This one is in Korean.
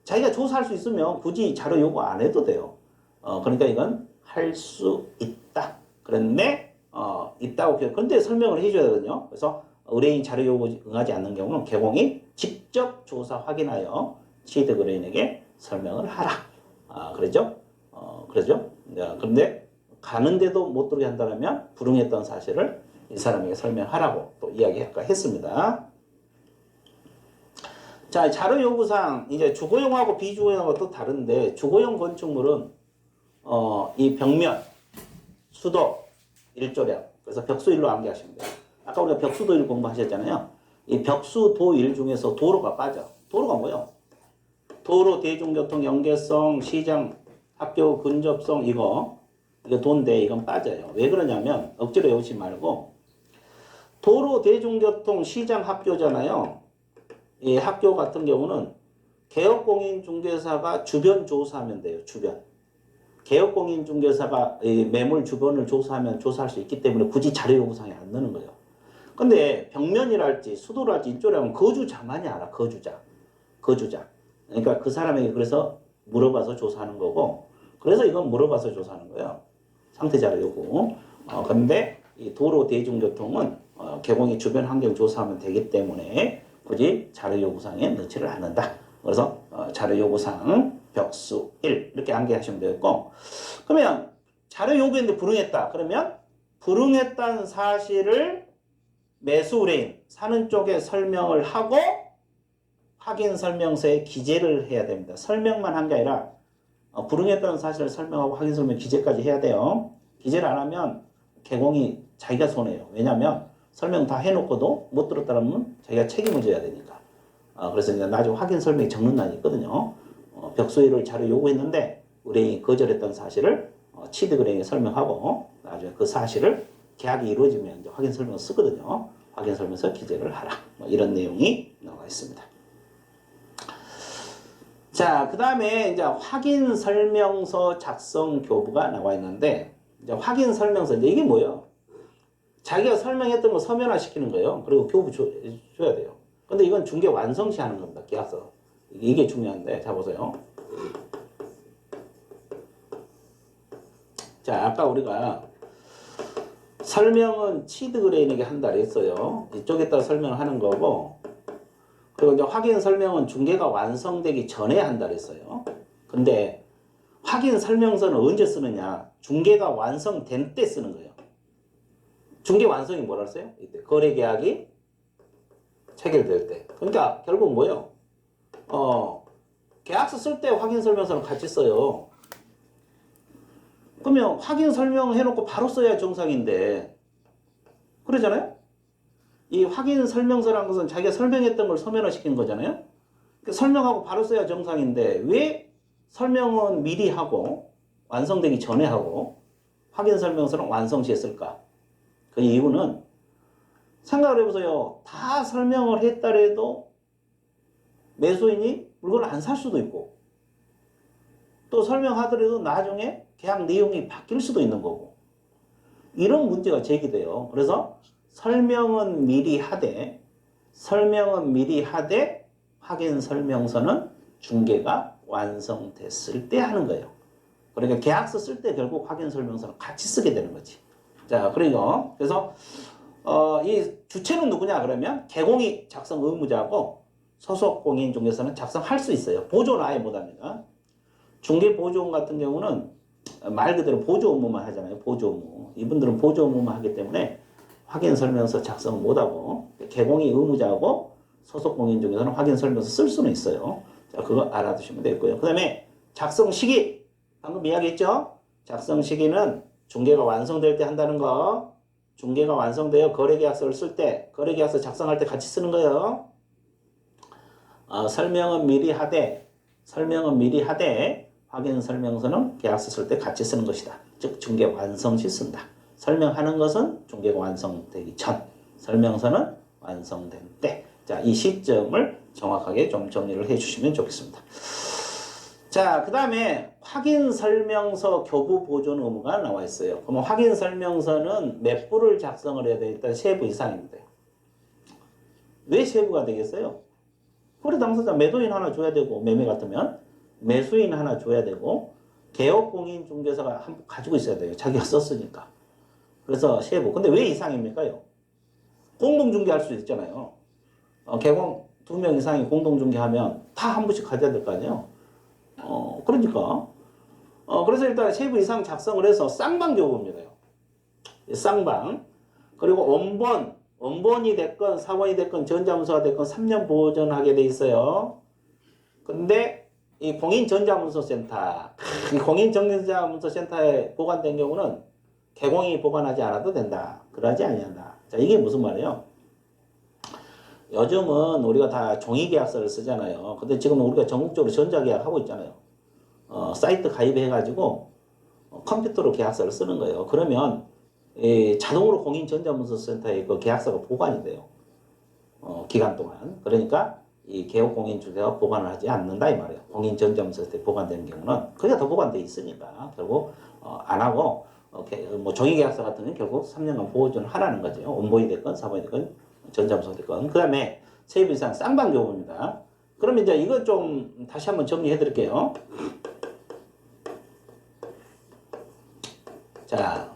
자기가 조사할 수 있으면 굳이 자료 요구 안 해도 돼요. 그러니까 이건 할 수 있다. 그런데 있다고 근데 설명을 해줘야 되거든요. 그래서 의뢰인 자료 요구 응하지 않는 경우는 개공이 직접 조사 확인하여 취득 의뢰인에게 설명을 하라. 그러죠? 그러죠? 그런데 가는데도 못 들게 한다면 불응했던 사실을 이 사람에게 설명하라고 또 이야기할까 했습니다. 자, 자료 요구상 이제 주거용하고 비주거용하고 또 다른데 주거용 건축물은 이 벽면, 수도, 일조량 그래서 벽수일로 암기하시면 돼요. 아까 우리가 벽수도일 공부하셨잖아요. 이 벽수도일 중에서 도로가 빠져. 도로가 뭐예요? 도로, 대중교통, 연계성, 시장, 학교 근접성 이거 돈데 이건 빠져요. 왜 그러냐면 억지로 외우지 말고 도로, 대중교통, 시장, 학교잖아요. 이 학교 같은 경우는 개업공인중개사가 주변 조사하면 돼요. 주변. 개업공인중개사가 이 매물 주변을 조사하면 조사할 수 있기 때문에 굳이 자료 요구사항에 안 넣는 거예요. 근데 벽면이랄지 수도랄지 이쪽이라면 거주자만이 알아. 거주자. 그러니까 그 사람에게 그래서 물어봐서 조사하는 거고 그래서 이건 물어봐서 조사하는 거예요. 상태 자료 요구. 근데 이 도로 대중교통은 개공이 주변 환경 조사하면 되기 때문에 굳이 자료 요구사항에 넣지를 않는다. 그래서 자료 요구사항 벽수 1 이렇게 암기하시면 되겠고 그러면 자료 요구했는데 불응했다. 그러면 불응했다는 사실을 매수 의뢰인 사는 쪽에 설명을 하고 확인 설명서에 기재를 해야 됩니다. 설명만 한 게 아니라 불응했다는 사실을 설명하고 확인 설명 기재까지 해야 돼요. 기재를 안 하면 개공이 자기가 손해요. 왜냐하면 설명 다 해놓고도 못 들었다면 자기가 책임을 져야 되니까. 그래서 이제 나중에 확인 설명이 적는 날이 있거든요. 벽소유를 자료 요구했는데 의뢰인이 거절했던 사실을 취득 의뢰인에 설명하고 나중에 그 사실을 계약이 이루어지면 이제 확인 설명을 쓰거든요. 확인 설명서 기재를 하라. 이런 내용이 나와 있습니다. 자, 그 다음에 이제 확인 설명서 작성 교부가 나와 있는데 이제 확인 설명서 이제 이게 뭐예요? 자기가 설명했던 거 서면화 시키는 거예요. 그리고 교부 줘야 돼요. 근데 이건 중개 완성시 하는 겁니다. 계약서. 이게 중요한데, 자, 보세요. 자, 아까 우리가 설명은 취득 의뢰인에게 한다 했어요. 이쪽에다 설명을 하는 거고, 그리고 이제 확인 설명은 중개가 완성되기 전에 한다 했어요. 근데 확인 설명서는 언제 쓰느냐? 중개가 완성된 때 쓰는 거예요. 중개 완성이 뭐라 했어요? 이때 거래 계약이 체결될 때. 그러니까 결국 뭐예요? 계약서 쓸 때 확인 설명서는 같이 써요. 그러면 확인 설명 해놓고 바로 써야 정상인데 그러잖아요? 이 확인 설명서라는 것은 자기가 설명했던 걸 서면화 시킨 거잖아요? 그러니까 설명하고 바로 써야 정상인데 왜 설명은 미리 하고 완성되기 전에 하고 확인 설명서는 완성 시에 쓸까? 그 이유는 생각을 해보세요. 다 설명을 했더라도 매수인이 물건을 안 살 수도 있고 또 설명하더라도 나중에 계약 내용이 바뀔 수도 있는 거고 이런 문제가 제기돼요. 그래서 설명은 미리 하되 확인 설명서는 중개가 완성됐을 때 하는 거예요. 그러니까 계약서 쓸 때 결국 확인 설명서는 같이 쓰게 되는 거지. 자, 그래서 이 주체는 누구냐 그러면 개공이 작성 의무자고 소속 공인중개사는 작성할 수 있어요. 보조는 아예 못합니다. 중개보조원 같은 경우는 말 그대로 보조 업무만 하잖아요. 보조 업무. 이분들은 보조 업무만 하기 때문에 확인 설명서 작성을 못하고 개공이 의무자고 소속 공인중개사는 확인 설명서 쓸 수는 있어요. 자, 그거 알아두시면 되고요. 그 다음에 작성 시기. 방금 이야기했죠? 작성 시기는 중개가 완성될 때 한다는 거. 중개가 완성되어 거래계약서를 쓸 때, 거래계약서 작성할 때 같이 쓰는 거예요. 설명은 미리 하되 확인 설명서는 계약서 쓸 때 같이 쓰는 것이다. 즉 중개 완성 시 쓴다. 설명하는 것은 중개가 완성되기 전, 설명서는 완성된 때. 자, 이 시점을 정확하게 좀 정리를 해주시면 좋겠습니다. 자, 그 다음에 확인 설명서 교부 보존 의무가 나와 있어요. 그러면 확인 설명서는 몇 부를 작성을 해야 돼? 일단 3부 이상입니다. 왜 3부가 되겠어요? 거래 당사자 매도인 하나 줘야 되고 매매 같으면 매수인 하나 줘야 되고 개업공인중개사가 한 가지고 있어야 돼요. 자기가 썼으니까. 그래서 세부. 근데 왜 이상입니까요? 공동중개할 수 있잖아요. 개공 2명 이상이 공동중개하면 다 한 분씩 가져야 될 거 아니에요. 그러니까. 그래서 일단 세부 이상 작성을 해서 쌍방 교부입니다. 쌍방. 그리고 원본이 됐건 사원이 됐건 전자문서가 됐건 3년 보존하게 돼 있어요. 근데 이 공인전자문서센터, 이 공인전자문서센터에 보관된 경우는 개공이 보관하지 않아도 된다. 그러지 아니한다. 자, 이게 무슨 말이에요? 요즘은 우리가 다 종이계약서를 쓰잖아요. 근데 지금 우리가 전국적으로 전자계약 하고 있잖아요. 사이트 가입해가지고 컴퓨터로 계약서를 쓰는 거예요. 그러면 자동으로 공인전자문서센터에 그 계약서가 보관이 돼요. 기간 동안. 그러니까 이 개업공인중개사가 보관을 하지 않는다 이 말이에요. 공인전자문서센터에 보관되는 경우는 그게 더 보관돼 있으니까 결국 안 하고 뭐 종이계약서 같은 경우는 결국 3년간 보존을 하라는 거죠. 원본이 됐건 사본이 됐건 전자문서가 됐건. 그 다음에 세입 이상 쌍방교부입니다. 그럼 이제 이거 좀 다시 한번 정리해 드릴게요. 자,